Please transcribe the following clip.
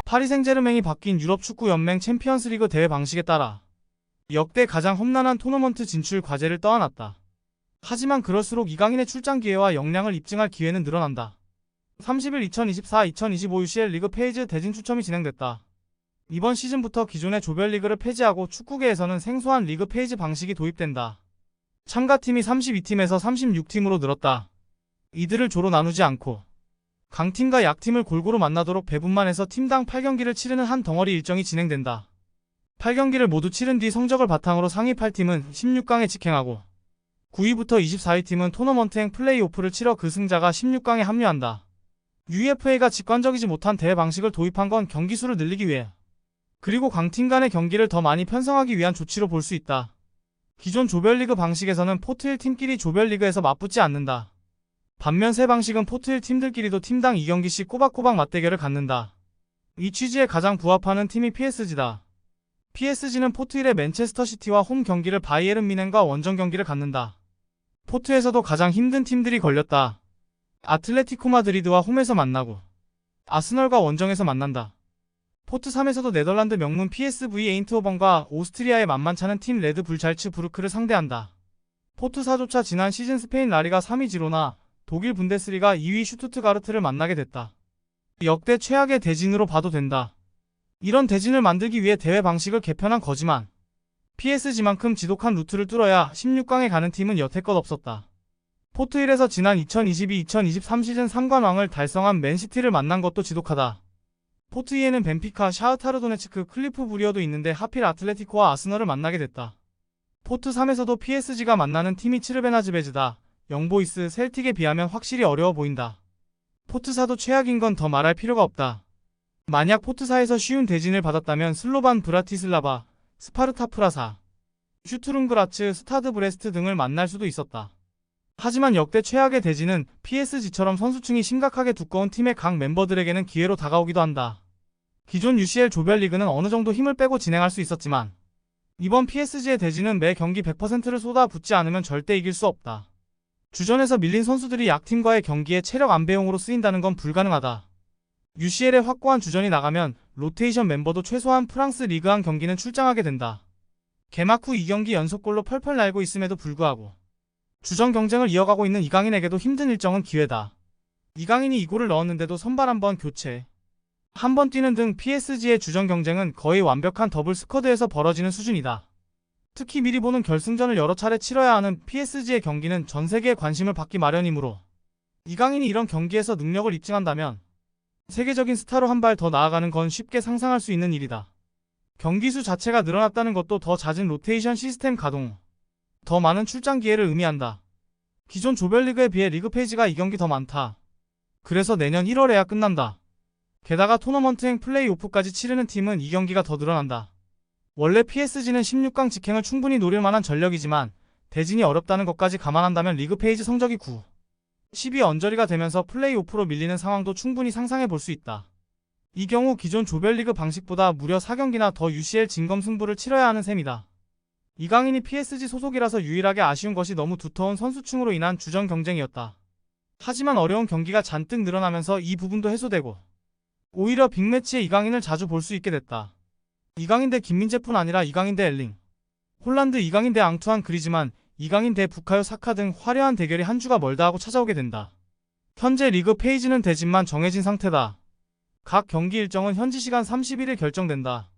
파리 생제르맹이 바뀐 유럽 축구 연맹 챔피언스리그 대회 방식에 따라 역대 가장 험난한 토너먼트 진출 과제를 떠안았다. 하지만 그럴수록 이강인의 출장 기회와 역량을 입증할 기회는 늘어난다. 30일 2024-2025 UCL 리그 페이즈 대진 추첨이 진행됐다. 이번 시즌부터 기존의 조별리그를 폐지하고 축구계에서는 생소한 리그 페이지 방식이 도입된다. 참가팀이 32팀에서 36팀으로 늘었다. 이들을 조로 나누지 않고 강팀과 약팀을 골고루 만나도록 배분만 해서 팀당 8경기를 치르는 한 덩어리 일정이 진행된다. 8경기를 모두 치른 뒤 성적을 바탕으로 상위 8팀은 16강에 직행하고 9위부터 24위 팀은 토너먼트행 플레이오프를 치러 그 승자가 16강에 합류한다. UEFA가 직관적이지 못한 대회 방식을 도입한 건 경기 수를 늘리기 위해, 그리고 강팀 간의 경기를 더 많이 편성하기 위한 조치로 볼 수 있다. 기존 조별리그 방식에서는 포트 1팀끼리 조별리그에서 맞붙지 않는다. 반면 새 방식은 포트 1팀들끼리도 팀당 2경기씩 꼬박꼬박 맞대결을 갖는다. 이 취지에 가장 부합하는 팀이 PSG다. PSG는 포트 1의 맨체스터 시티와 홈 경기를 바이에른 뮌헨과 원정 경기를 갖는다. 포트에서도 가장 힘든 팀들이 걸렸다. 아틀레티코 마드리드와 홈에서 만나고 아스널과 원정에서 만난다. 포트 3에서도 네덜란드 명문 PSV 에인트호번과 오스트리아의 만만찮은 팀 레드불 잘츠부르크를 상대한다. 포트 4조차 지난 시즌 스페인 라리가 3위 지로나, 독일 분데스리가 2위 슈투트가르트를 만나게 됐다. 역대 최악의 대진으로 봐도 된다. 이런 대진을 만들기 위해 대회 방식을 개편한 거지만 PSG만큼 지독한 루트를 뚫어야 16강에 가는 팀은 여태껏 없었다. 포트 1에서 지난 2022-2023 시즌 3관왕을 달성한 맨시티를 만난 것도 지독하다. 포트 2에는 벤피카, 샤흐타르 도네츠크, 클리프 브리어도 있는데 하필 아틀레티코와 아스널을 만나게 됐다. 포트 3에서도 PSG가 만나는 팀이 츠르베나즈베즈다. 영보이스, 셀틱에 비하면 확실히 어려워 보인다. 포트 4도 최악인 건 더 말할 필요가 없다. 만약 포트 4에서 쉬운 대진을 받았다면 슬로반 브라티슬라바, 스파르타 프라사, 슈투룬그라츠, 스타드 브레스트 등을 만날 수도 있었다. 하지만 역대 최악의 대진은 PSG처럼 선수층이 심각하게 두꺼운 팀의 각 멤버들에게는 기회로 다가오기도 한다. 기존 UCL 조별리그는 어느 정도 힘을 빼고 진행할 수 있었지만 이번 PSG의 대진은 매 경기 100%를 쏟아붓지 않으면 절대 이길 수 없다. 주전에서 밀린 선수들이 약팀과의 경기에 체력 안배용으로 쓰인다는 건 불가능하다. UCL에 확고한 주전이 나가면 로테이션 멤버도 최소한 프랑스 리그한 경기는 출장하게 된다. 개막 후 2경기 연속골로 펄펄 날고 있음에도 불구하고 주전 경쟁을 이어가고 있는 이강인에게도 힘든 일정은 기회다. 이강인이 2골을 넣었는데도 선발 한번 교체, 한번 뛰는 등 PSG의 주전 경쟁은 거의 완벽한 더블 스쿼드에서 벌어지는 수준이다. 특히 미리 보는 결승전을 여러 차례 치러야 하는 PSG의 경기는 전 세계의 관심을 받기 마련이므로 이강인이 이런 경기에서 능력을 입증한다면 세계적인 스타로 한 발 더 나아가는 건 쉽게 상상할 수 있는 일이다. 경기 수 자체가 늘어났다는 것도 더 잦은 로테이션 시스템 가동, 더 많은 출장 기회를 의미한다. 기존 조별리그에 비해 리그 페이지가 2경기 더 많다. 그래서 내년 1월에야 끝난다. 게다가 토너먼트행 플레이오프까지 치르는 팀은 2경기가 더 늘어난다. 원래 PSG는 16강 직행을 충분히 노릴 만한 전력이지만 대진이 어렵다는 것까지 감안한다면 리그 페이지 성적이 9, 10위 언저리가 되면서 플레이오프로 밀리는 상황도 충분히 상상해 볼 수 있다. 이 경우 기존 조별리그 방식보다 무려 4경기나 더 UCL 진검승부를 치러야 하는 셈이다. 이강인이 PSG 소속이라서 유일하게 아쉬운 것이 너무 두터운 선수층으로 인한 주전 경쟁이었다. 하지만 어려운 경기가 잔뜩 늘어나면서 이 부분도 해소되고 오히려 빅매치에 이강인을 자주 볼 수 있게 됐다. 이강인 대 김민재뿐 아니라 이강인 대 엘링 홀란드, 이강인 대 앙투안 그리즈만, 이강인 대 부카요 사카 등 화려한 대결이 한 주가 멀다 하고 찾아오게 된다. 현재 리그 페이지는 대진만 정해진 상태다. 각 경기 일정은 현지 시간 31일 결정된다.